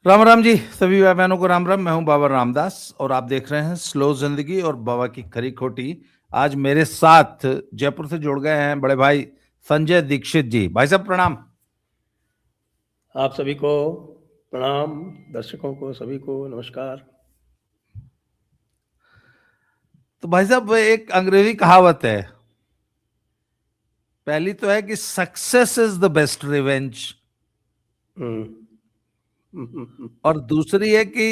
राम राम जी, सभी भाई बहनों को राम राम। मैं हूं बाबा रामदास और आप देख रहे हैं स्लो जिंदगी और बाबा की खरी खोटी। आज मेरे साथ जयपुर से जुड़ गए हैं बड़े भाई संजय दीक्षित जी। भाई साहब प्रणाम। आप सभी को प्रणाम, दर्शकों को सभी को नमस्कार। तो भाई साहब एक अंग्रेजी कहावत है, पहली तो है कि success is the best revenge, hmm. और दूसरी है कि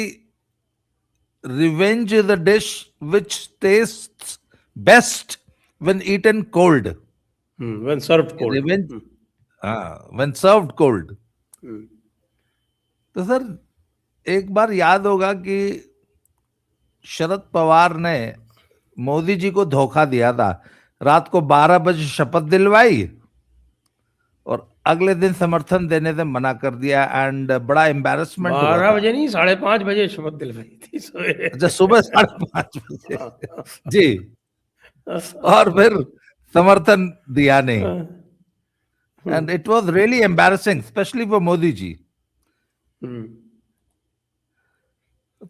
revenge is the dish which tastes best when eaten cold. When served cold. Revenge, हाँ, व्हेन सर्व्ड कोल्ड। तो सर एक बार याद होगा कि शरद पवार ने मोदी जी को धोखा दिया था। रात को 12 बजे शपथ दिलवाई और अगले दिन समर्थन देने से मना कर दिया, एंड बड़ा एम्बैरेसमेंट हुआ 12 था। बजे नहीं, 5:30 बजे शपथ दिलवाई थी अच्छा, सवेरे। सुबह 5:30 बजे। जी। और फिर समर्थन दिया नहीं, and it was really embarrassing specially for Modi ji.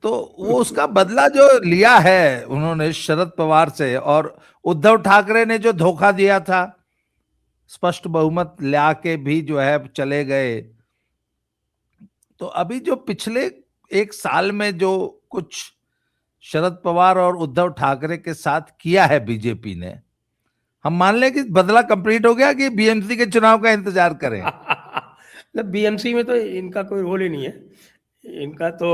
तो वो उसका बदला जो लिया है उन्होंने शरद पवार से, और उद्धव ठाकरे ने जो धोखा दिया था, स्पष्ट बहुमत ला के भी जो है चले गए। तो अभी जो पिछले एक साल में जो कुछ शरद पवार और उद्धव ठाकरे के साथ किया है बीजेपी ने, हम मान लें कि बदला कंप्लीट हो गया कि बीएमसी के चुनाव का इंतजार करें। बीएमसी में तो इनका कोई रोल ही नहीं है। इनका तो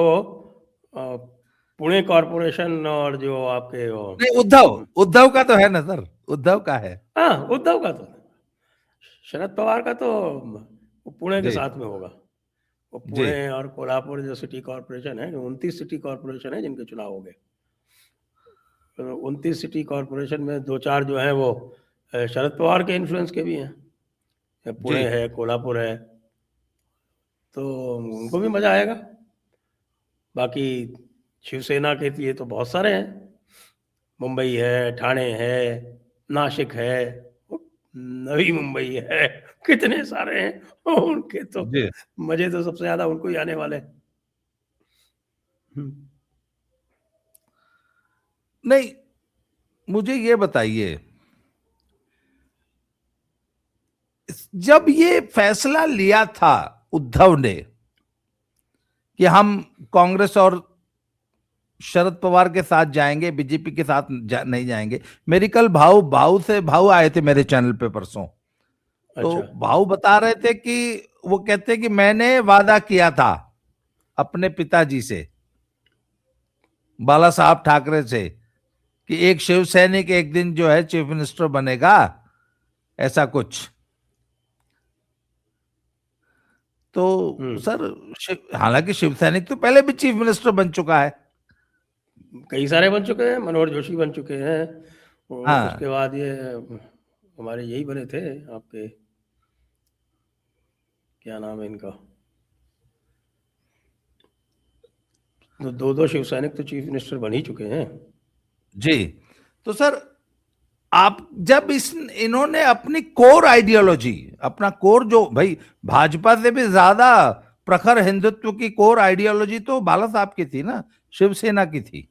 पुणे कॉरपोरेशन और जो आपके नहीं, उद्धव उद्धव का तो है ना सर, उद्धव का है। हाँ, उद्धव का तो, शरद पवार का तो पुणे के जी साथ में होगा। वो जी पुणे और कोल्हापुर जो सिटी कॉरपोरेशन है, 29 सिटी कॉरपोरेशन है जिनके चुनाव हो गए। 29 सिटी कॉरपोरेशन में दो चार जो हैं वो शरद पवार के इन्फ्लुएंस के भी हैं। जी पुणे है, कोल्हापुर है, तो उनको भी मजा आएगा। बाकी शिवसेना के लिए तो बहुत सारे हैं। मुंबई है, ठाणे है, नासिक है, नवी मुंबई है, कितने सारे हैं। उनके तो जी। मजे तो सबसे ज्यादा उनको ही आने वाले हैं। नहीं, मुझे ये बताइए, जब ये फैसला लिया था उद्धव ने कि हम कांग्रेस और शरद पवार के साथ जाएंगे, बीजेपी के साथ नहीं जाएंगे। मेरी कल भाऊ आए थे मेरे चैनल पे परसों। तो अच्छा। भाऊ बता रहे थे कि वो कहते कि मैंने वादा किया था अपने पिताजी से, बाला साहब ठाकरे से, कि एक शिव सैनिक एक दिन जो है चीफ मिनिस्टर बनेगा, ऐसा कुछ। तो सर हालांकि शिव सैनिक तो पहले भी चीफ मिनिस्टर बन चुका है। कई सारे बन चुके हैं, मनोहर जोशी बन चुके हैं, और उसके हाँ बाद ये हमारे यही बने थे आपके, क्या नाम है इनका, तो दो दो शिव सैनिक तो चीफ मिनिस्टर बन ही चुके हैं। जी। तो सर आप जब इन्होंने अपनी कोर आइडियोलॉजी, अपना कोर जो भाई भाजपा से भी ज्यादा प्रखर हिंदुत्व की कोर आइडियोलॉजी तो बाला साहब की थी ना, शिवसेना की थी।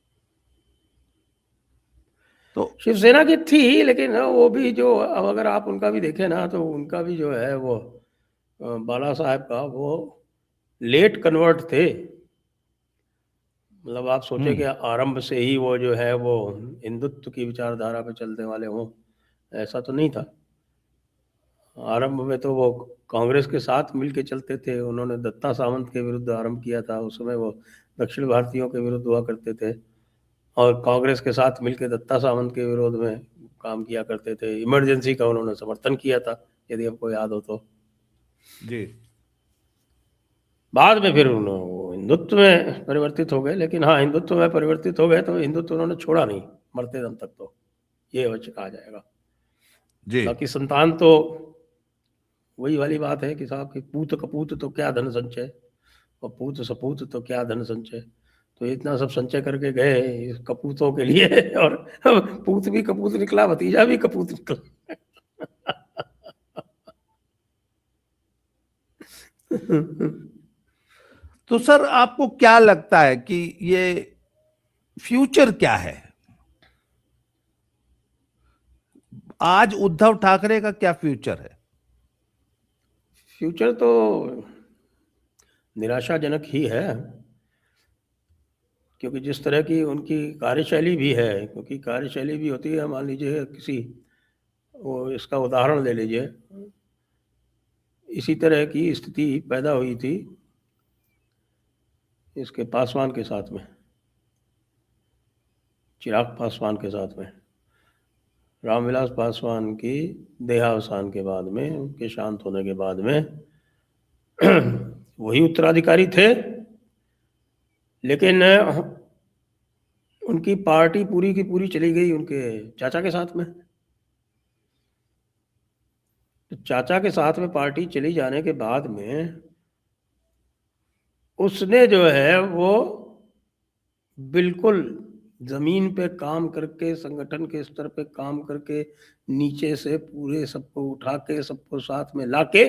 तो शिवसेना की थी, लेकिन वो भी जो, अब अगर आप उनका भी देखें ना, तो उनका भी जो है वो बाला साहब का वो लेट कन्वर्ट थे। मतलब आप सोचे कि आरंभ से ही वो जो है वो हिंदुत्व की विचारधारा पे चलने वाले हों, ऐसा तो नहीं था। आरंभ में तो वो कांग्रेस के साथ मिल के चलते थे। उन्होंने दत्ता सामंत के विरुद्ध आरंभ किया था। उस समय वो दक्षिण भारतीयों के विरुद्ध हुआ करते थे, और कांग्रेस के साथ मिलकर दत्ता सामंत के विरोध में काम किया करते थे। इमरजेंसी का उन्होंने समर्थन किया था, यदि आपको याद हो तो। जी बाद में फिर उन्होंने हिंदुत्व में परिवर्तित हो गए, लेकिन हाँ, हिंदुत्व में परिवर्तित हो गए तो हिंदुत्व उन्होंने छोड़ा नहीं मरते दम तक, तो ये अवश्य कहा जाएगा। जी बाकी संतान तो वही वाली बात है कि साहब कि पूत कपूत तो क्या धन संचय, और पूत सपूत तो क्या धन संचय। तो इतना सब संचय करके गए इस कपूतों के लिए, और पूत भी कपूत निकला, भतीजा भी कपूत निकला। तो सर आपको क्या लगता है कि ये फ्यूचर क्या है? आज उद्धव ठाकरे का क्या फ्यूचर है? फ्यूचर तो निराशाजनक ही है, क्योंकि जिस तरह की उनकी कार्यशैली भी है, क्योंकि कार्यशैली भी होती है, मान लीजिए किसी, वो इसका उदाहरण ले लीजिए, इसी तरह की स्थिति पैदा हुई थी इसके पासवान के साथ में, चिराग पासवान के साथ में। रामविलास पासवान की देहावसान के बाद में, उनके शांत होने के बाद में वही उत्तराधिकारी थे, लेकिन उनकी पार्टी पूरी की पूरी चली गई उनके चाचा के साथ में। तो चाचा के साथ में पार्टी चली जाने के बाद में उसने जो है वो बिल्कुल जमीन पे काम करके, संगठन के स्तर पे काम करके, नीचे से पूरे सबको उठा के, सबको साथ में लाके,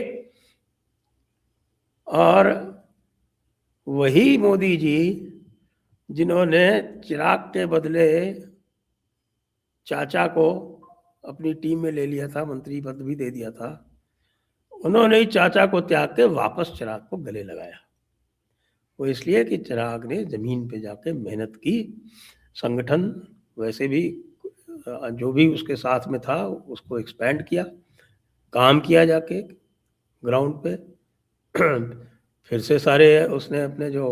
और वही मोदी जी जिन्होंने चिराग के बदले चाचा को अपनी टीम में ले लिया था, मंत्री पद भी दे दिया था, उन्होंने ही चाचा को त्याग के वापस चिराग को गले लगाया। वो इसलिए कि चिराग ने जमीन पे जाके मेहनत की, संगठन वैसे भी जो भी उसके साथ में था उसको एक्सपेंड किया, काम किया जाके ग्राउंड पे। फिर से सारे उसने अपने जो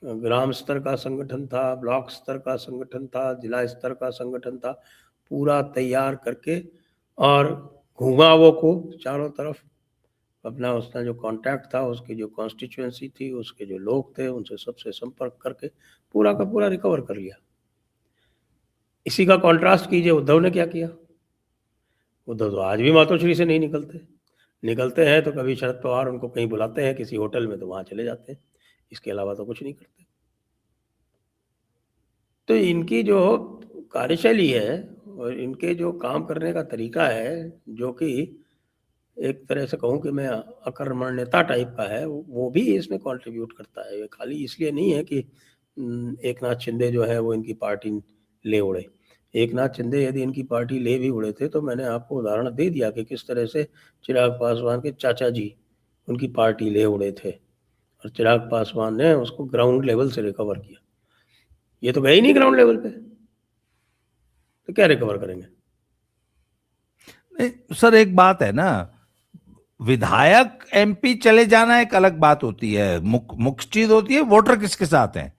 ग्राम स्तर का संगठन था, ब्लॉक स्तर का संगठन था, जिला स्तर का संगठन था, पूरा तैयार करके और घूमा वो को चारों तरफ। अपना उसका जो कांटेक्ट था, उसकी जो कॉन्स्टिट्यूएंसी थी, उसके जो लोग थे, उनसे सबसे संपर्क करके पूरा का पूरा रिकवर कर लिया। इसी का कॉन्ट्रास्ट कीजिए उद्धव ने क्या किया। उद्धव तो आज भी मातोश्री से नहीं निकलते हैं तो कभी शरद पवार उनको कहीं बुलाते हैं किसी होटल में तो वहां चले जाते हैं, इसके अलावा तो कुछ नहीं करते। तो इनकी जो कार्यशैली है और इनके जो काम करने का तरीका है, जो कि एक तरह से कहूँ कि मैं अकर्मण्यता टाइप का है, वो भी इसमें कंट्रीब्यूट करता है। ये खाली इसलिए नहीं है कि एक नाथ शिंदे जो है वो इनकी पार्टी ले उड़े। एक नाथ शिंदे यदि इनकी पार्टी ले भी उड़े थे तो मैंने आपको उदाहरण दे दिया कि किस तरह से चिराग पासवान के चाचा जी उनकी पार्टी ले उड़े थे और चिराग पासवान ने उसको ग्राउंड लेवल से रिकवर किया। ये तो गए ही नहीं ग्राउंड लेवल पे, तो क्या रिकवर करेंगे? नहीं, सर एक बात है ना, विधायक एमपी चले जाना एक अलग बात होती है, मुख्य चीज होती है वोटर किसके साथ हैं।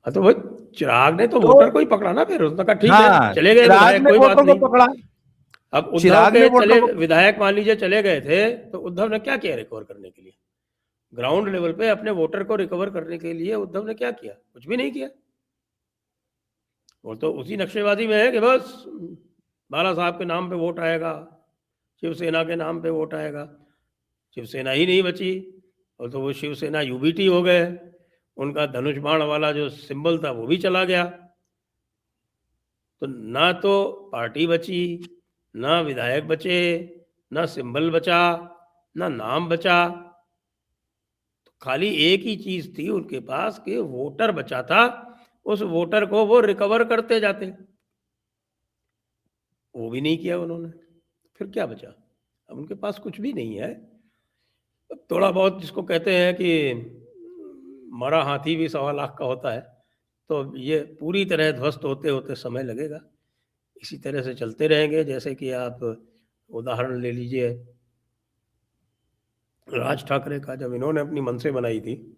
हाँ तो भाई चिराग ने तो तो वोटर को ही पकड़ा ना, फिर उसने कहा ठीक है हाँ, चले गए चिराग विधायक, ने कोई बात वोटर को नहीं। पकड़ा। अब उद्धव चिराग ने के वोटर चले को, विधायक मान लीजिए चले गए थे, तो उद्धव ने क्या किया रिकवर करने के लिए? ग्राउंड लेवल पे अपने वोटर को रिकवर करने के लिए उद्धव ने क्या किया? कुछ भी नहीं किया। वो तो उसी नक्शेबाजी में है कि बस बाला साहब के नाम पे वोट आएगा, शिवसेना के नाम पे वोट आएगा। शिवसेना ही नहीं बची, और तो वो शिवसेना यूबीटी हो गए, उनका धनुष बाण वाला जो सिंबल था वो भी चला गया। तो ना तो पार्टी बची, ना विधायक बचे, ना सिंबल बचा, ना नाम बचा। तो खाली एक ही चीज थी उनके पास कि वोटर बचा था, उस वोटर को वो रिकवर करते जाते। वो भी नहीं किया उन्होंने, फिर क्या बचा? अब उनके पास कुछ भी नहीं है। थोड़ा बहुत जिसको कहते हैं कि मरा हाथी भी 1.25 लाख का होता है, तो ये पूरी तरह ध्वस्त होते होते समय लगेगा। इसी तरह से चलते रहेंगे। जैसे कि आप उदाहरण ले लीजिए राज ठाकरे का, जब इन्होंने अपनी मनसे बनाई थी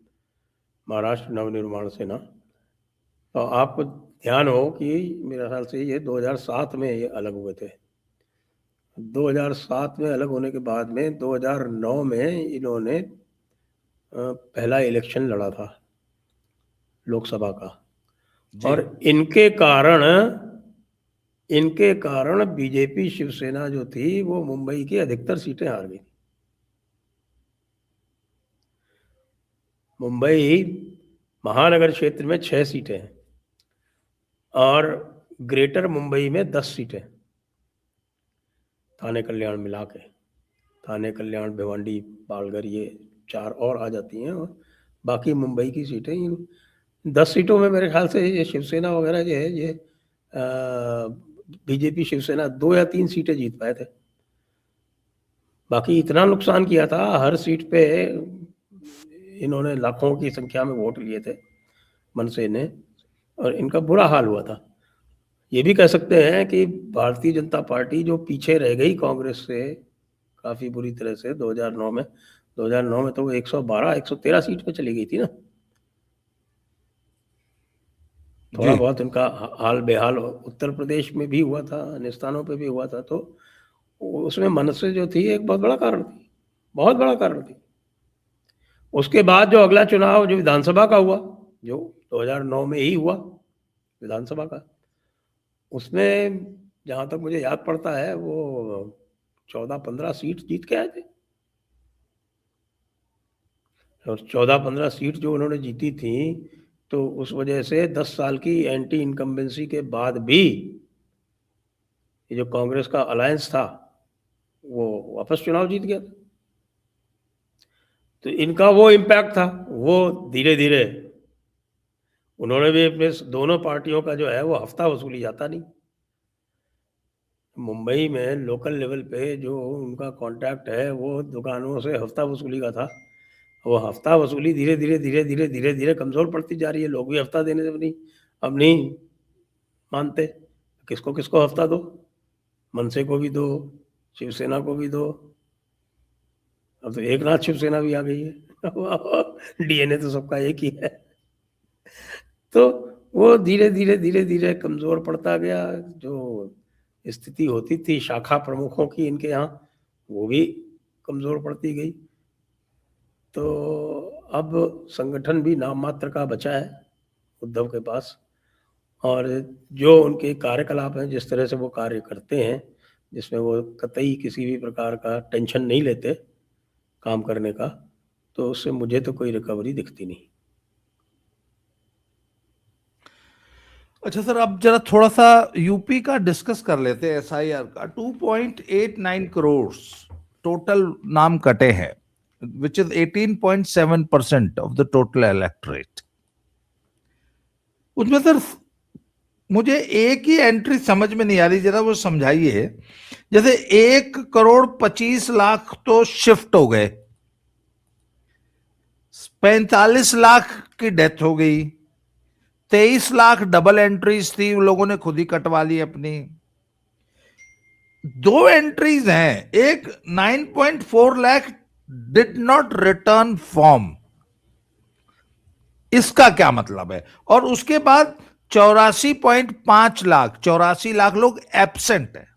महाराष्ट्र नवनिर्माण सेना, तो आपको ध्यान हो कि मेरे ख्याल से ये 2007 में ये अलग हुए थे। 2007 में अलग होने के बाद में 2009 में इन्होंने पहला इलेक्शन लड़ा था लोकसभा का, और इनके कारण बीजेपी शिवसेना जो थी वो मुंबई की अधिकतर सीटें हार गई। मुंबई महानगर क्षेत्र में 6 सीटें हैं और ग्रेटर मुंबई में 10 सीटें, थाने कल्याण मिला के, थाने कल्याण भिवंडी पालघर ये 4 और आ जाती हैं, और बाकी मुंबई की सीटें, इन 10 सीटों में मेरे ख्याल से ये शिवसेना वगैरह जो है, ये बीजेपी शिवसेना 2 या 3 सीटें जीत पाए थे। बाकी इतना नुकसान किया था, हर सीट पे इन्होंने लाखों की संख्या में वोट लिए थे मनसे ने, और इनका बुरा हाल हुआ था। ये भी कह सकते हैं कि भारतीय जनता पार्टी जो पीछे रह गई कांग्रेस से काफ़ी बुरी तरह से 2009 में, 2009 में तो वो 112-113 सीट पे चली गई थी ना। थोड़ा जी बहुत उनका हाल बेहाल उत्तर प्रदेश में भी हुआ था, अन्य स्थानों पे भी हुआ था, तो उसमें मनसे जो थी एक बहुत बड़ा कारण थी, बहुत बड़ा कारण थी। उसके बाद जो अगला चुनाव जो विधानसभा का हुआ, जो 2009 में ही हुआ विधानसभा का, उसमें जहाँ तक मुझे याद पड़ता है वो 14-15 सीट जीत के आए थे, और 14-15 सीट जो उन्होंने जीती थी, तो उस वजह से 10 साल की एंटी इनकम्बेंसी के बाद भी ये जो कांग्रेस का अलायंस था वो वापस चुनाव जीत गया था। तो इनका वो इम्पैक्ट था, वो धीरे धीरे उन्होंने भी अपने दोनों पार्टियों का जो है वो हफ्ता वसूली जाता नहीं। मुंबई में लोकल लेवल पे जो उनका कॉन्टैक्ट है वो दुकानों से हफ्ता वसूली का था। वो हफ्ता वसूली धीरे धीरे धीरे धीरे धीरे धीरे कमज़ोर पड़ती जा रही है। लोग भी हफ्ता देने से अब नहीं मानते। किसको किसको हफ्ता दो, मनसे को भी दो, शिवसेना को भी दो, अब तो एक नाथ शिवसेना भी आ गई है। डीएनए तो सबका एक ही है। तो वो धीरे धीरे धीरे धीरे कमज़ोर पड़ता गया। जो स्थिति होती थी शाखा प्रमुखों की इनके यहाँ, वो भी कमज़ोर पड़ती गई। तो अब संगठन भी नाम मात्र का बचा है उद्धव के पास, और जो उनके कार्यकलाप हैं, जिस तरह से वो कार्य करते हैं, जिसमें वो कतई किसी भी प्रकार का टेंशन नहीं लेते काम करने का, तो उससे मुझे तो कोई रिकवरी दिखती नहीं। अच्छा सर, अब जरा थोड़ा सा यूपी का डिस्कस कर लेते हैं। एसआईआर का 2.89 करोड़ टोटल नाम कटे हैं, which is 18.7% of the total electorate. उसमें सर मुझे एक ही एंट्री समझ में नहीं आ रही, जरा वो समझाइए। जैसे 1,25,00,000 तो शिफ्ट हो गए, 45 लाख की डेथ हो गई, 23 लाख डबल एंट्रीज थी, उन लोगों ने खुद ही कटवा ली अपनी। 2 एंट्रीज हैं, एक 9.4 lakh did not return form, इसका क्या मतलब है? और उसके बाद 84.5 लाख, 84 लाख लोग एब्सेंट है।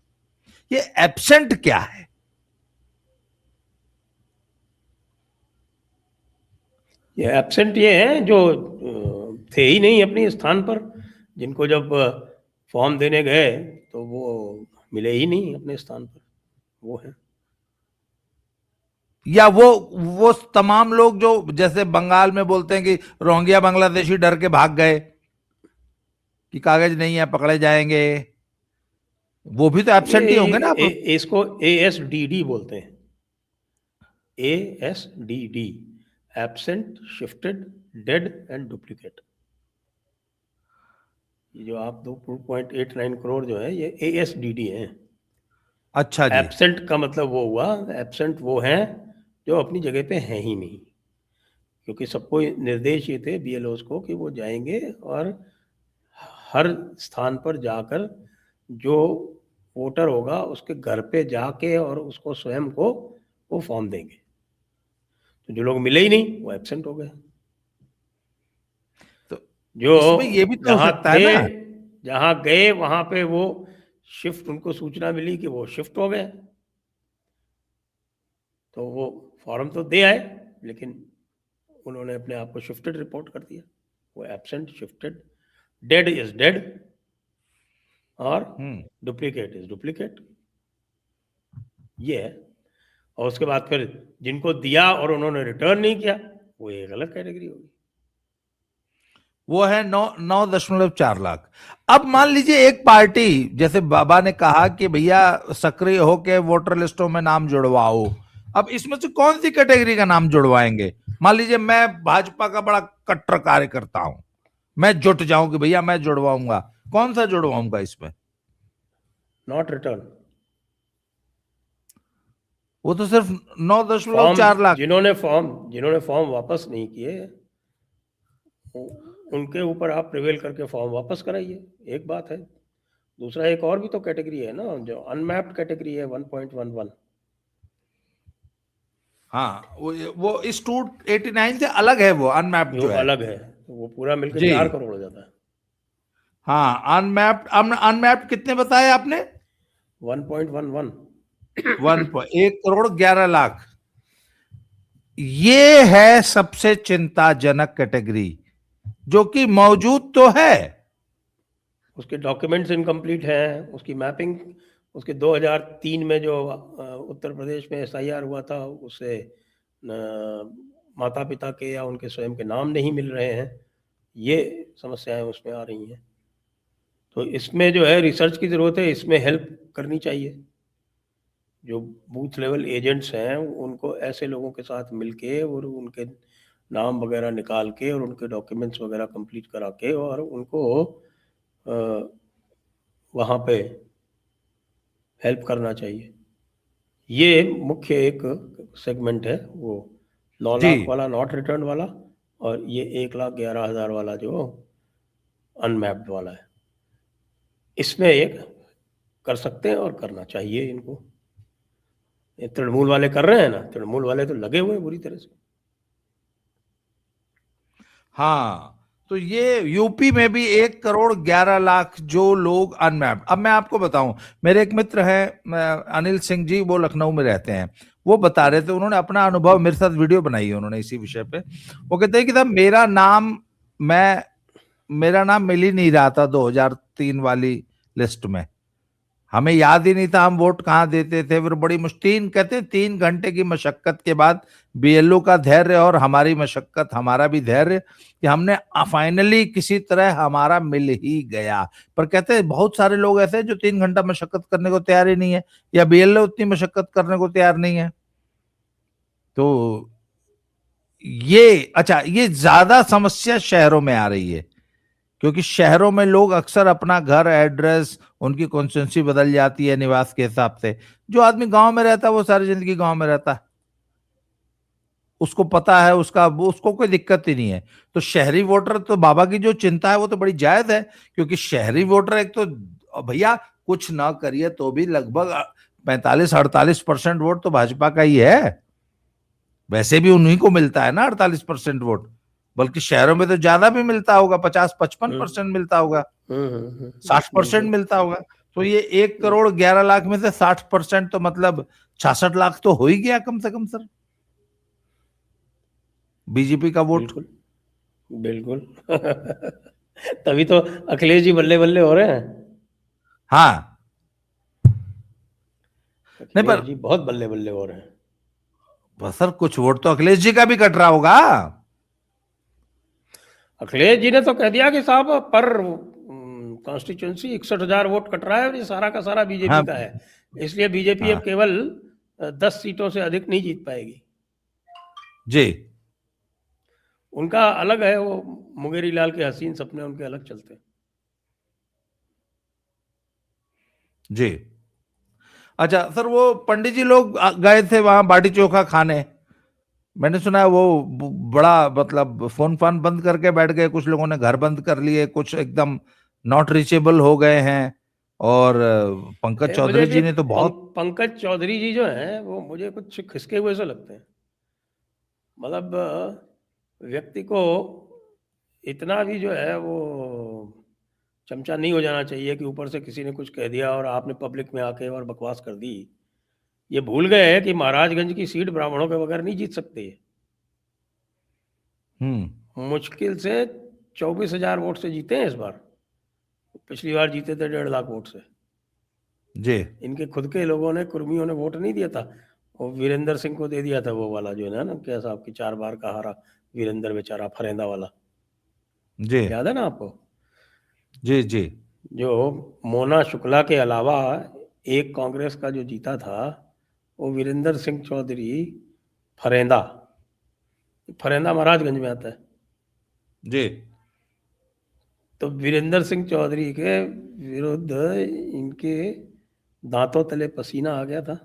ये एब्सेंट क्या है? ये एब्सेंट ये हैं जो थे ही नहीं अपने स्थान पर, जिनको जब फॉर्म देने गए तो वो मिले ही नहीं अपने स्थान पर, वो है। या वो तमाम लोग जो जैसे बंगाल में बोलते हैं कि रोहिंग्या बांग्लादेशी डर के भाग गए कि कागज नहीं है पकड़े जाएंगे, वो भी तो एब्सेंट ही होंगे ना। इसको ASDD बोलते हैं, ASDD, absent, shifted, dead and duplicate. ये जो आप 2.89 करोड़ जो है ये ASDD है। अच्छा जी। एब्सेंट का मतलब वो हुआ, एब्सेंट वो हैं जो अपनी जगह पे हैं ही नहीं, क्योंकि सबको निर्देश ये थे BLOs को कि वो जाएंगे और हर स्थान पर जाकर जो वोटर होगा उसके घर पे जाके और उसको स्वयं को वो फॉर्म देंगे। तो जो लोग मिले ही नहीं वो एब्सेंट हो गए। तो जो इसमें ये भी तो हो जहाँ सकता है थे, ना। जहाँ गए वहाँ पे वो शिफ्ट, उनको सूचना मिली कि वो शिफ्ट हो गए, तो वो फॉर्म तो दे आए लेकिन उन्होंने अपने आप को शिफ्टेड रिपोर्ट कर दिया। वो absent, shifted, dead is dead और डुप्लीकेट इज डुप्लीकेट, ये है। और उसके बाद फिर जिनको दिया और उन्होंने रिटर्न नहीं किया वो एक अलग कैटेगरी होगी, वो है 9.4 लाख। अब मान लीजिए एक पार्टी, जैसे बाबा ने कहा कि भैया सक्रिय होके वोटर लिस्टों में नाम जुड़वाओ, अब इसमें से कौन सी कैटेगरी का नाम जुड़वाएंगे? मान लीजिए मैं भाजपा का बड़ा कट्टर कार्यकर्ता हूं, मैं जुट जाऊं कि भैया मैं जुड़वाऊंगा, कौन सा जुड़वाऊंगा इसमें? Not return. वो तो सिर्फ 9.4 फॉर्म लाख। जिन्होंने फॉर्म वापस नहीं किए, उनके ऊपर आप प्रिवेल करके फॉर्म वापस कराइए, एक बात है। दूसरा एक और भी तो कैटेगरी है ना, जो अनमैप्ड कैटेगरी है 1.11। हाँ, वो इस 289 से अलग है, वो अनमैप्ड जो जो है। अलग है, तो वो पूरा मिलके जी 4 करोड़ हो जाता है। हाँ, अनमैप्ड। अनमैप्ड कितने बताए आपने? 1.11। 1 करोड़ 11 लाख। ये है सबसे चिंताजनक कैटेगरी, जो कि मौजूद तो है। उसके डॉक्यूमेंट्स इनकम्प्लीट हैं, उसकी मैपिंग, उसके 2003 में जो उत्तर प्रदेश में SIR हुआ था, उससे माता पिता के या उनके स्वयं के नाम नहीं मिल रहे हैं, ये समस्याएं उसमें आ रही हैं। तो इसमें जो है रिसर्च की ज़रूरत है, इसमें हेल्प करनी चाहिए। जो बूथ लेवल एजेंट्स हैं, उनको ऐसे लोगों के साथ मिलके और उनके नाम वगैरह निकाल के और उनके डॉक्यूमेंट्स वगैरह कंप्लीट करा के और उनको वहाँ पे हेल्प करना चाहिए। ये मुख्य एक सेगमेंट है, वो 9 जी लाख वाला नॉट रिटर्न वाला, और ये 1,11,000 वाला जो अनमैप्ड वाला है। इसमें एक कर सकते हैं और करना चाहिए इनको। ये तृणमूल वाले कर रहे हैं ना, तृणमूल वाले तो लगे हुए हैं बुरी तरह से। हाँ, तो ये यूपी में भी 1 करोड़ 11 लाख जो लोग अनमैप्ड। अब मैं आपको बताऊं, मेरे एक मित्र हैं अनिल सिंह जी, वो लखनऊ में रहते हैं। वो बता रहे थे, उन्होंने अपना अनुभव मेरे साथ वीडियो बनाई है उन्होंने इसी विषय पे। वो कहते हैं कि साहब मेरा नाम मिल ही नहीं रहा था 2003 वाली लिस्ट में। हमें याद ही नहीं था हम वोट कहाँ देते थे। फिर बड़ी मुश्किल, कहते 3 घंटे की मशक्कत के बाद BLO का धैर्य और हमारी मशक्कत, हमारा भी धैर्य, कि हमने फाइनली किसी तरह हमारा मिल ही गया। पर कहते हैं बहुत सारे लोग ऐसे हैं जो 3 घंटा मशक्कत करने को तैयार ही नहीं है, या BLO उतनी मशक्कत करने को तैयार नहीं है। तो ये अच्छा, ये ज्यादा समस्या शहरों में आ रही है, क्योंकि शहरों में लोग अक्सर अपना घर एड्रेस, उनकी कॉन्स्टिट्यूंसी बदल जाती है निवास के हिसाब से। जो आदमी गांव में रहता है वो सारी जिंदगी गांव में रहता है, उसको पता है उसको कोई दिक्कत ही नहीं है। तो शहरी वोटर, तो बाबा की जो चिंता है वो तो बड़ी जायज है, क्योंकि शहरी वोटर एक तो भैया कुछ ना करिए तो भी लगभग 45-48% वोट तो भाजपा का ही है। वैसे भी उन्हीं को मिलता है ना 48% वोट, बल्कि शहरों में तो ज्यादा भी मिलता होगा, 50-55% मिलता होगा, 60% बिल्कुल। मिलता होगा। तो ये 1 करोड़ 11 लाख में से 60% तो मतलब 66 लाख तो हो ही गया कम से कम सर, बीजेपी का वोट। बिल्कुल बिल्कुल। तभी तो अखिलेश जी बल्ले बल्ले हो रहे हैं। हाँ, नहीं अखिलेश पर जी बहुत बल्ले बल्ले हो रहे हैं। सर कुछ वोट तो अखिलेश जी का भी कट रहा होगा। अखिलेश जी ने तो कह दिया कि साहब पर कॉन्स्टिट्यूंसी 61,000 वोट कट रहा है और ये सारा का सारा बीजेपी हाँ का है, इसलिए बीजेपी अब हाँ केवल 10 सीटों से अधिक नहीं जीत पाएगी। जी उनका अलग है, वो मुंगेरी लाल के हसीन सपने उनके अलग चलते हैं। जी। अच्छा सर, वो पंडित जी लोग गए थे वहां बाटी चोखा खाने, मैंने सुना है वो बड़ा मतलब फोन फान बंद करके बैठ गए, कुछ लोगों ने घर बंद कर लिए, कुछ एकदम नॉट रीचेबल हो गए हैं। और पंकज मुझे चौधरी कि जी ने तो बहुत। पंकज चौधरी जी जो हैं वो मुझे कुछ खिसके हुए से लगते हैं। मतलब व्यक्ति को इतना भी जो है वो चमचा नहीं हो जाना चाहिए कि ऊपर से किसी ने कुछ कह दिया और आपने पब्लिक में आके और बकवास कर दी। ये भूल गए हैं कि महाराजगंज की सीट ब्राह्मणों के बगैर नहीं जीत सकती है। मुश्किल से 24,000 वोट से जीते हैं इस बार। पिछली बार जीते थे 1.5 लाख वोट से। जी इनके खुद के लोगों ने, कुर्मियों ने वोट नहीं दिया था, वो वीरेंद्र सिंह को दे दिया था, वो वाला जो है ना, क्या साहब की 4 बार का हारा वीरेंद्र बेचारा फरेंदा वाला, जी याद है ना आपको? जी जी जो मोना शुक्ला के अलावा एक कांग्रेस का जो जीता था, वो वीरेंद्र सिंह चौधरी फरेंदा, फरेंदा महाराजगंज में आता है। जी। तो वीरेंद्र सिंह चौधरी के विरुद्ध इनके दांतों तले पसीना आ गया था,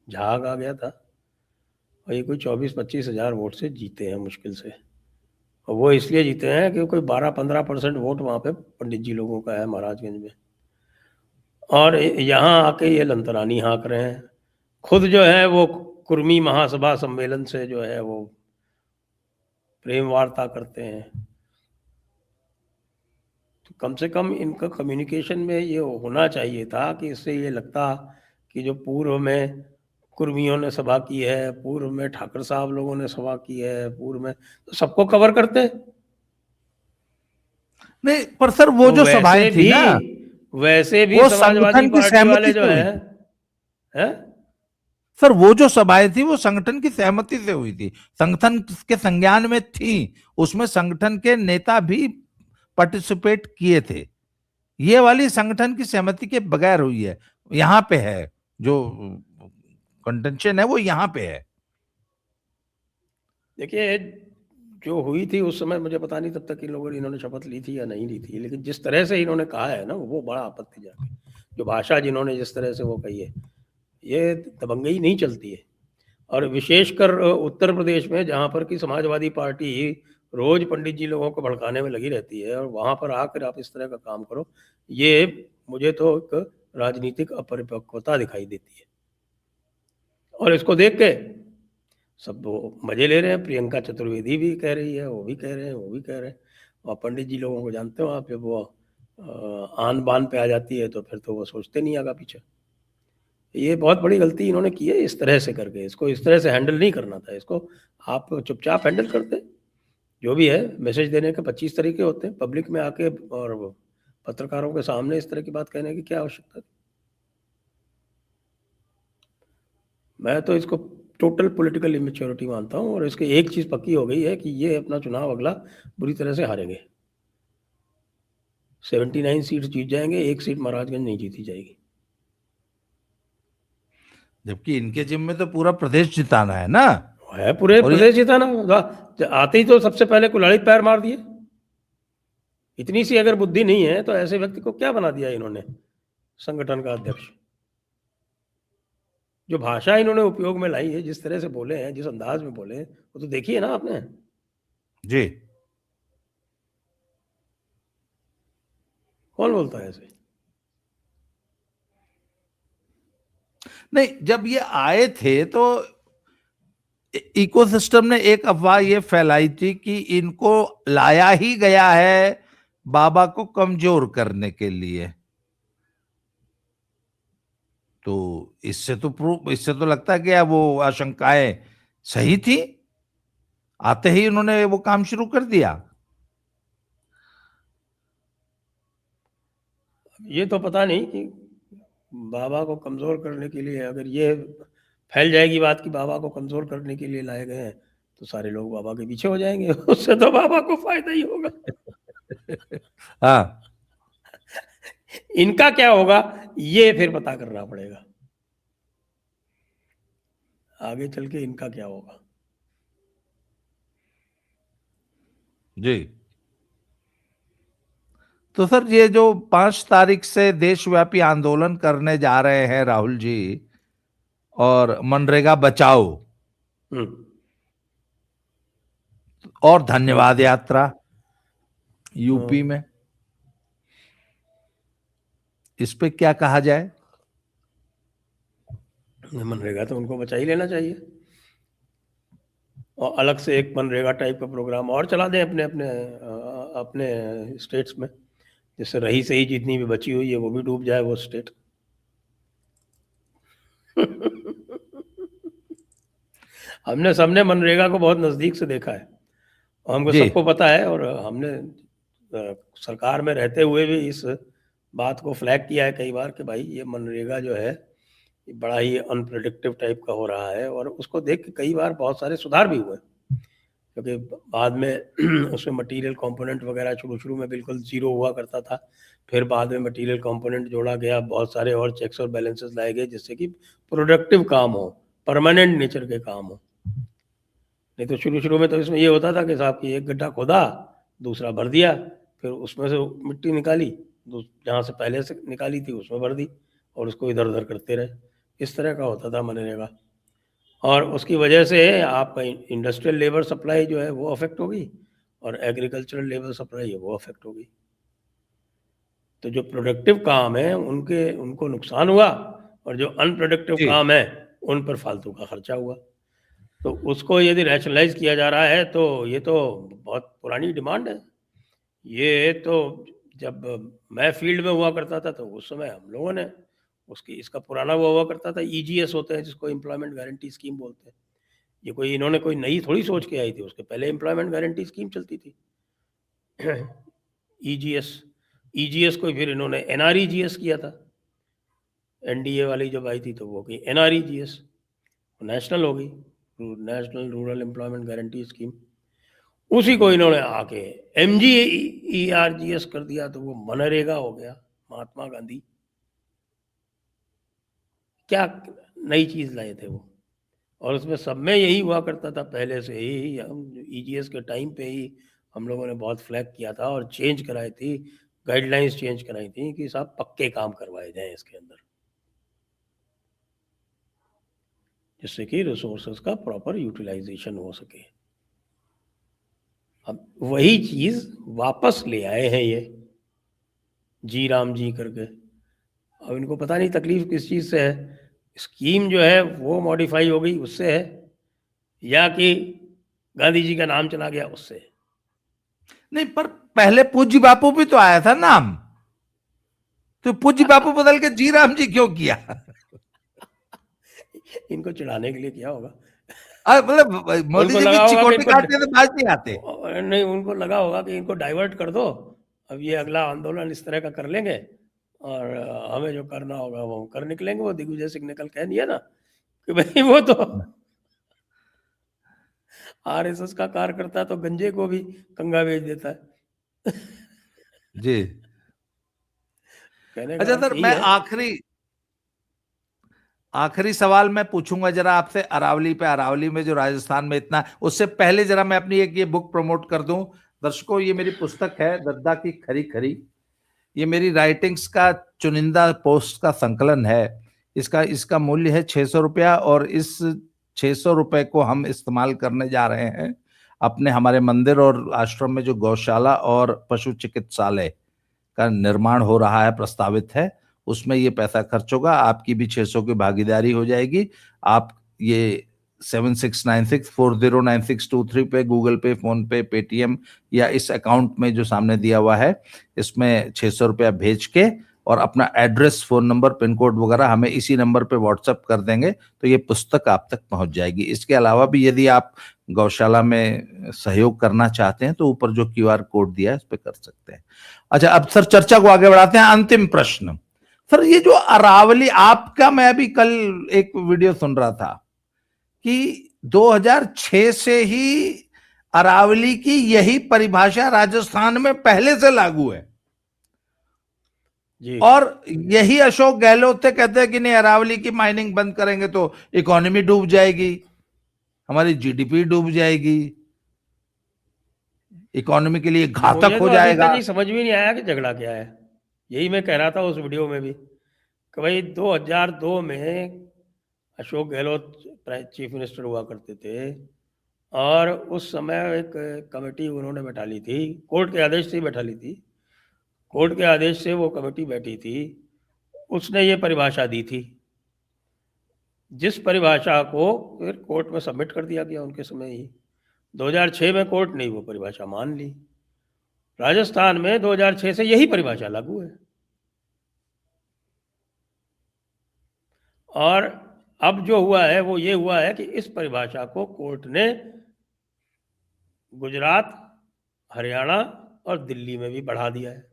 झाग आ गया था, और ये कोई 24-25 हजार वोट से जीते हैं मुश्किल से। और वो इसलिए जीते हैं कि कोई 12-15% वोट वहाँ पे पंडित जी लोगों का है महाराजगंज में। और यहाँ आके ये लंतरानी हाँक रहे हैं। खुद जो है वो कुर्मी महासभा सम्मेलन से जो है वो प्रेम वार्ता करते हैं। तो कम से कम इनका कम्युनिकेशन में ये होना चाहिए था कि इससे ये लगता कि जो पूर्व में कुर्मियों ने सभा की है, पूर्व में ठाकर साहब लोगों ने सभा की है, पूर्व में, तो सबको कवर करते हैं। नहीं, पर सर वो तो जो सभाएं थी ना, वैसे भी वो समाजवादी संगठन की पार्टी सहमति वाले जो से हुई है, थी। हैं? सर वो जो सभाएं थी वो संगठन की सहमति से हुई थी, संगठन के संज्ञान में थी, उसमें संगठन के नेता भी पार्टिसिपेट किए थे। ये वाली संगठन की सहमति के बगैर हुई है। यहां पे है जो कंटेंशन है, वो यहां पे है। देखिए, जो हुई थी उस समय मुझे पता नहीं तब तक इन लोगों ने, इन्होंने शपथ ली थी या नहीं ली थी, लेकिन जिस तरह से इन्होंने कहा है ना, वो बड़ा आपत्तिजनक है। जो भाषा जिन्होंने जिस तरह से वो कही है, ये दबंगई नहीं चलती है। और विशेषकर उत्तर प्रदेश में, जहाँ पर कि समाजवादी पार्टी रोज पंडित जी लोगों को भड़काने में लगी रहती है, और वहाँ पर आकर आप इस तरह का काम करो, ये मुझे तो एक राजनीतिक अपरिपक्वता दिखाई देती है। और इसको देख के सब वो मजे ले रहे हैं। प्रियंका चतुर्वेदी भी कह रही है, वो भी कह रहे हैं, वो भी कह रहे हैं। और पंडित जी लोगों को जानते हो आप, जब वो आन बान पे आ जाती है तो फिर तो वो सोचते नहीं आगा पीछे। ये बहुत बड़ी गलती इन्होंने की है इस तरह से करके। इसको इस तरह से हैंडल नहीं करना था। इसको आप चुपचाप हैंडल करते। जो भी है, मैसेज देने के 25 तरीके होते हैं। पब्लिक में आके और पत्रकारों के सामने इस तरह की बात कहने की क्या आवश्यकता थी? मैं तो इसको टोटल पॉलिटिकल इमेच्योरिटी मानता हूँ। और इसकी एक चीज़ पक्की हो गई है कि ये अपना चुनाव अगला बुरी तरह से हारेंगे। 79 सीट जीत जाएंगे, एक सीट महाराजगंज नहीं जीती जाएगी। जबकि इनके जिम्मे में तो पूरा प्रदेश जिताना है ना। है पूरे और प्रदेश जिताना। आते ही तो सबसे पहले कुल्हाड़ी पैर मार दिए। इतनी सी अगर बुद्धि नहीं है तो ऐसे व्यक्ति को क्या बना दिया इन्होंने संगठन का अध्यक्ष? जो भाषा इन्होंने उपयोग में लाई है, जिस तरह से बोले हैं, जिस अंदाज में बोले हैं, वो तो देखिए ना आपने। जी। कौन बोलता है ऐसे? नहीं, जब ये आए थे तो इकोसिस्टम ने एक अफवाह ये फैलाई थी कि इनको लाया ही गया है बाबा को कमजोर करने के लिए। तो इससे तो लगता है कि वो आशंकाएं सही थी। आते ही उन्होंने वो काम शुरू कर दिया। ये तो पता नहीं कि बाबा को कमजोर करने के लिए, अगर ये फैल जाएगी बात कि बाबा को कमजोर करने के लिए लाए गए हैं, तो सारे लोग बाबा के पीछे हो जाएंगे। उससे तो बाबा को फायदा ही होगा। हाँ। इनका क्या होगा ये फिर पता करना पड़ेगा, आगे चल के इनका क्या होगा। जी। तो सर, ये जो 5 तारीख से देशव्यापी आंदोलन करने जा रहे हैं राहुल जी, और मनरेगा बचाओ और धन्यवाद यात्रा यूपी में, इस पे क्या कहा जाए? मनरेगा तो उनको बचा ही लेना चाहिए, और अलग से एक मनरेगा टाइप का प्रोग्राम और चला दें अपने अपने अपने स्टेट्स में, जिससे रही सही जितनी भी बची हुई है वो भी डूब जाए वो स्टेट। हमने सबने मनरेगा को बहुत नज़दीक से देखा है, और हमको जी। सबको पता है। और हमने सरकार में रहते हुए भी इस बात को फ्लैग किया है कई बार कि भाई ये मनरेगा जो है ये बड़ा ही अनप्रेडिक्टिव टाइप का हो रहा है। और उसको देख के कई बार बहुत सारे सुधार भी हुए, क्योंकि बाद में उसमें मटेरियल कंपोनेंट वगैरह शुरू में बिल्कुल ज़ीरो हुआ करता था। फिर बाद में मटेरियल कंपोनेंट जोड़ा गया, बहुत सारे और चेक्स और बैलेंसेस लाए गए जिससे कि प्रोडक्टिव काम हो, परमानेंट नेचर के काम हो। नहीं तो शुरू में तो इसमें ये होता था कि साहब कि एक गड्ढा खोदा, दूसरा भर दिया, फिर उसमें से मिट्टी निकाली, जहाँ से पहले से निकाली थी उसमें भर दी, और उसको इधर उधर करते रहे। इस तरह का होता था मनरेगा। और उसकी वजह से आपका इंडस्ट्रियल लेबर सप्लाई जो है वो अफेक्ट होगी, और एग्रीकल्चरल लेबर सप्लाई है वो अफेक्ट होगी। तो जो प्रोडक्टिव काम है उनको नुकसान हुआ, और जो अनप्रोडक्टिव जी काम है उन पर फालतू का खर्चा हुआ। तो उसको यदि रैशनलाइज किया जा रहा है तो ये तो बहुत पुरानी डिमांड है। ये तो जब मैं फील्ड में हुआ करता था तो उस समय हम लोगों ने इसका पुराना वो हुआ करता था, ईजीएस होते हैं जिसको एम्प्लॉयमेंट गारंटी स्कीम बोलते हैं। ये इन्होंने कोई नई थोड़ी सोच के आई थी, उसके पहले एम्प्लॉयमेंट गारंटी स्कीम चलती थी। ईजीएस ईजीएस को फिर इन्होंने एनआरईजीएस किया था। एनडीए वाली जब आई थी तो वो की एनआरईजीएस नेशनल हो गई, national rural employment guarantee scheme. उसी को इन्होंने आके एमजीईआरजीएस कर दिया, तो वो मनरेगा हो गया। महात्मा गांधी क्या नई चीज लाए थे वो। और उसमें सब में यही हुआ करता था पहले से ही। हम ईजीएस के टाइम पे ही हम लोगों ने बहुत फ्लैग किया था और चेंज कराई थी, गाइडलाइंस चेंज कराई थी कि साहब पक्के काम करवाए जाएं इसके अंदर, जिससे कि रिसोर्सेज का प्रॉपर यूटिलाइजेशन हो सके। अब वही चीज वापस ले आए हैं ये जी राम जी करके। अब इनको पता नहीं तकलीफ किस चीज से है। स्कीम जो है वो मॉडिफाई हो गई उससे है, या कि गांधी जी का नाम चला गया उससे है। नहीं, पर पहले पूज्य बापू भी तो आया था नाम, तो पूज्य बापू बदल के जी राम जी क्यों किया? इनको चिढ़ाने के लिए किया होगा। मतलब मोदी उनको जी भी लगा होगा कि चिकोटे काटते तो बाज नहीं आते। नहीं, उनको लगा होगा कि इनको डाइवर्ट कर दो, अब ये अगला आंदोलन इस तरह का कर लेंगे, और हमें जो करना होगा वो हम कर निकलेंगे। वो दिग्विजय सिंह ने कल कह दिया ना कि भाई वो तो आरएसएस का कार्यकर्ता तो गंजे को भी कंगा बेच देता है। जी। कहने का अच्छा अर्थ सर, यही मैं है। आखिरी आखिरी सवाल मैं पूछूंगा जरा आपसे अरावली पे। अरावली में जो राजस्थान में इतना, उससे पहले जरा मैं अपनी एक ये बुक प्रमोट कर दूं दर्शकों। ये मेरी पुस्तक है दद्दा की खरी खरी। ये मेरी राइटिंग्स का चुनिंदा पोस्ट का संकलन है। इसका इसका मूल्य है 600 रुपया, और इस 600 रुपए को हम इस्तेमाल करने जा रहे हैं अपने हमारे मंदिर और आश्रम में जो गौशाला और पशु चिकित्सालय का निर्माण हो रहा है, प्रस्तावित है, उसमें ये पैसा खर्च होगा। आपकी भी 600 की भागीदारी हो जाएगी। आप ये 7696409623 पे, गूगल पे, फोन पे, पेटीएम या इस अकाउंट में जो सामने दिया हुआ है, इसमें 600 रुपया भेज के और अपना address, phone number, pin code वगैरह हमें इसी नंबर पे व्हाट्सएप कर देंगे तो ये पुस्तक आप तक पहुंच जाएगी। इसके अलावा भी यदि आप गौशाला में सहयोग करना चाहते हैं तो ऊपर जो क्यूआर कोड दिया है उस पर कर सकते हैं। अच्छा, अब सर चर्चा को आगे बढ़ाते हैं। अंतिम प्रश्न सर, ये जो अरावली आपका, मैं अभी कल एक वीडियो सुन रहा था कि 2006 से ही अरावली की यही परिभाषा राजस्थान में पहले से लागू है, जी और यही अशोक गहलोत थे, कहते हैं कि नहीं अरावली की माइनिंग बंद करेंगे तो इकोनॉमी डूब जाएगी, हमारी जीडीपी डूब जाएगी, इकोनॉमी के लिए घातक मुझे हो तो अभी तक जाएगा। ये समझ में नहीं आया कि झगड़ा क्या है। यही मैं कह रहा था उस वीडियो में भी कि भाई 2002 में अशोक गहलोत चीफ मिनिस्टर हुआ करते थे, और उस समय एक कमेटी उन्होंने बैठा ली थी, कोर्ट के आदेश से ही बैठा ली थी। कोर्ट के आदेश से वो कमेटी बैठी थी, उसने ये परिभाषा दी थी, जिस परिभाषा को फिर कोर्ट में सबमिट कर दिया गया उनके समय ही। 2006 में कोर्ट ने वो परिभाषा मान ली। राजस्थान में 2006 से यही परिभाषा लागू है, और अब जो हुआ है वो ये हुआ है कि इस परिभाषा को कोर्ट ने गुजरात, हरियाणा और दिल्ली में भी बढ़ा दिया है।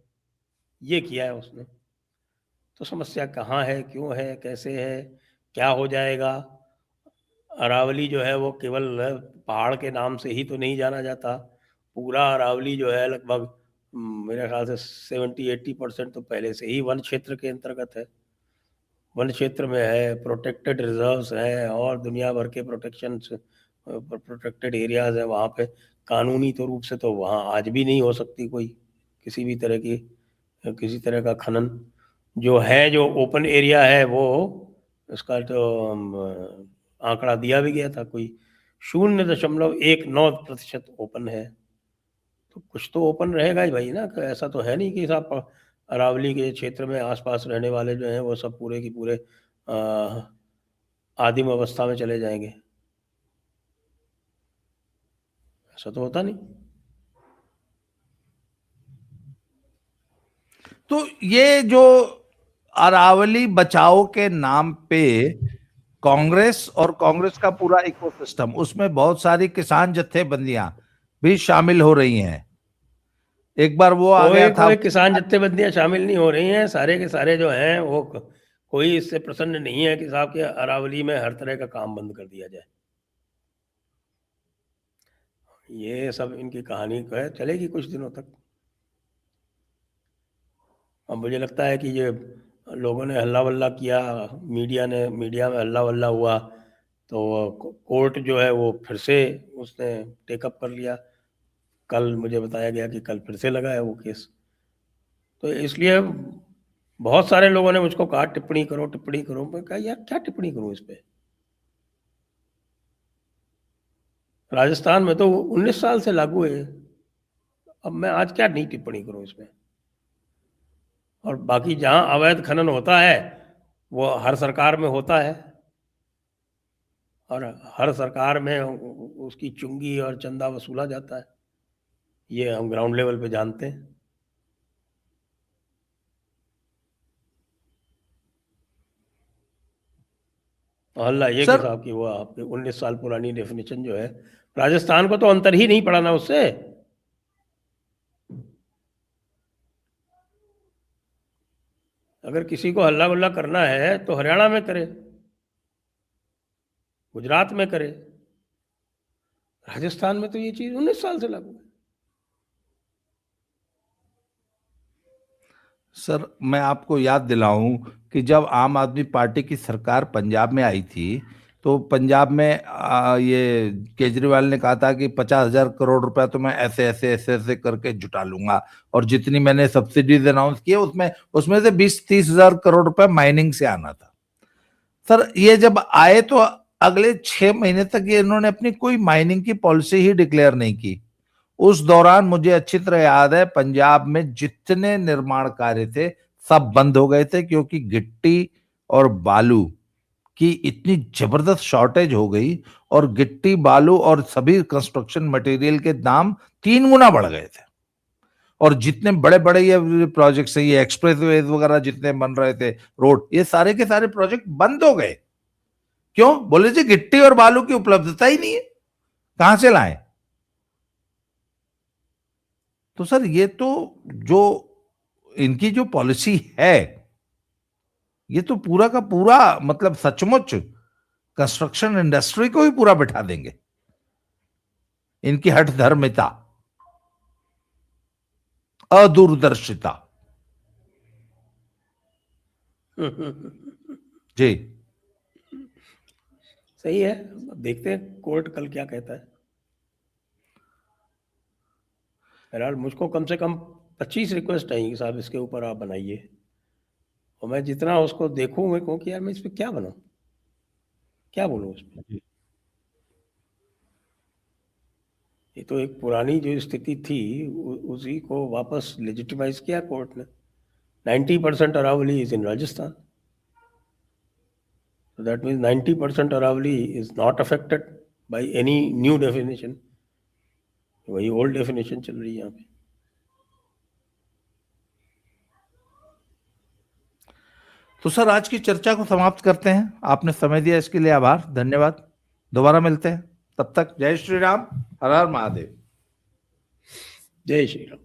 ये किया है उसने। तो समस्या कहाँ है, क्यों है, कैसे है, क्या हो जाएगा? अरावली जो है वो केवल पहाड़ के नाम से ही तो नहीं जाना जाता। पूरा अरावली जो है लगभग मेरे ख्याल से 70-80% तो पहले से ही वन क्षेत्र के अंतर्गत है। वन क्षेत्र में है, प्रोटेक्टेड रिजर्व्स हैं और दुनिया भर के प्रोटेक्टेड एरियाज है। वहाँ पे कानूनी तो रूप से तो वहाँ आज भी नहीं हो सकती कोई किसी भी तरह की किसी तरह का खनन। जो है, जो ओपन एरिया है, वो इसका तो आंकड़ा दिया भी गया था, कोई 0.19% ओपन है। तो कुछ तो ओपन रहेगा ही भाई ना। ऐसा तो है नहीं कि साहब अरावली के क्षेत्र में आसपास रहने वाले जो हैं वो सब पूरे की पूरे आदिम अवस्था में चले जाएंगे। ऐसा तो होता नहीं। तो ये जो अरावली बचाओ के नाम पे कांग्रेस और कांग्रेस का पूरा इकोसिस्टम, उसमें बहुत सारी किसान जत्थेबंदियां भी शामिल हो रही हैं। एक बार वो आ गया कोई था। कोई किसान जत्थेबंदियां शामिल नहीं हो रही हैं। सारे के सारे जो हैं वो कोई इससे प्रसन्न नहीं है कि साहब के अरावली में हर तरह का काम बंद कर दिया जाए। ये सब इनकी कहानी है, चलेगी कुछ दिनों तक। अब मुझे लगता है कि ये लोगों ने हल्ला वल्ला किया, मीडिया में हल्ला वल्ला हुआ, तो कोर्ट जो है वो फिर से उसने टेकअप कर लिया। कल मुझे बताया गया कि कल फिर से लगा है वो केस। तो इसलिए बहुत सारे लोगों ने मुझको कहा टिप्पणी करो टिप्पणी करो। मैं कहा यार क्या टिप्पणी करूं इस पे। राजस्थान में तो 19 साल से लागू है। अब मैं आज क्या नहीं टिप्पणी करूं इसमें। और बाकी जहां अवैध खनन होता है वो हर सरकार में होता है, और हर सरकार में उसकी चुंगी और चंदा वसूला जाता है। ये हम ग्राउंड लेवल पे जानते हैं। हल्ला ये कि सर साहब की वो आपकी 19 साल पुरानी डेफिनेशन जो है, राजस्थान को तो अंतर ही नहीं पड़ा ना उससे। अगर किसी को हल्ला गुल्ला करना है तो हरियाणा में करे, गुजरात में करे। राजस्थान में तो ये चीज 19 साल से लागू है। सर मैं आपको याद दिलाऊं कि जब आम आदमी पार्टी की सरकार पंजाब में आई थी, तो पंजाब में ये केजरीवाल ने कहा था कि 50,000 करोड़ रुपया तो मैं ऐसे ऐसे ऐसे ऐसे करके जुटा लूंगा, और जितनी मैंने सब्सिडीज अनाउंस की उसमें उसमें से 20-30 हजार करोड़ रुपया माइनिंग से आना था। सर ये जब आए तो अगले 6 महीने तक ये इन्होंने अपनी कोई माइनिंग की पॉलिसी ही डिक्लेयर नहीं की। उस दौरान मुझे अच्छी तरह याद है पंजाब में जितने निर्माण कार्य थे सब बंद हो गए थे, क्योंकि गिट्टी और बालू की इतनी जबरदस्त शॉर्टेज हो गई, और गिट्टी बालू और सभी कंस्ट्रक्शन मटेरियल के दाम 3 गुना बढ़ गए थे। और जितने बड़े बड़े ये प्रोजेक्ट्स है, ये एक्सप्रेसवेज वगैरह जितने बन रहे थे, रोड, ये सारे के सारे प्रोजेक्ट बंद हो गए। क्यों? बोले जी गिट्टी और बालू की उपलब्धता ही नहीं है, कहां से लाएं। तो सर ये तो जो इनकी जो पॉलिसी है, ये तो पूरा का पूरा मतलब सचमुच कंस्ट्रक्शन इंडस्ट्री को ही पूरा बिठा देंगे, इनकी हठ धर्मिता, अदूरदर्शिता। जी। सही है, अब देखते हैं कोर्ट कल क्या कहता है। बहरहाल मुझको कम से कम 25 रिक्वेस्ट आई कि साहब इसके ऊपर आप बनाइए, और मैं जितना उसको देखूं मैं कहूँ कि यार मैं इस पर क्या बनाऊं, क्या बोलूं उस पर। ये तो एक पुरानी जो स्थिति थी उसी को वापस लेजिटिमाइज किया कोर्ट ने। 90% Aravalli is in Rajasthan, so that means 90% Aravalli is not affected by any new definition। वही ओल्ड डेफिनेशन चल रही है यहाँ पे। तो सर आज की चर्चा को समाप्त करते हैं। आपने समय दिया इसके लिए आभार, धन्यवाद। दोबारा मिलते हैं, तब तक जय श्री राम, हर हर महादेव। जय श्री राम।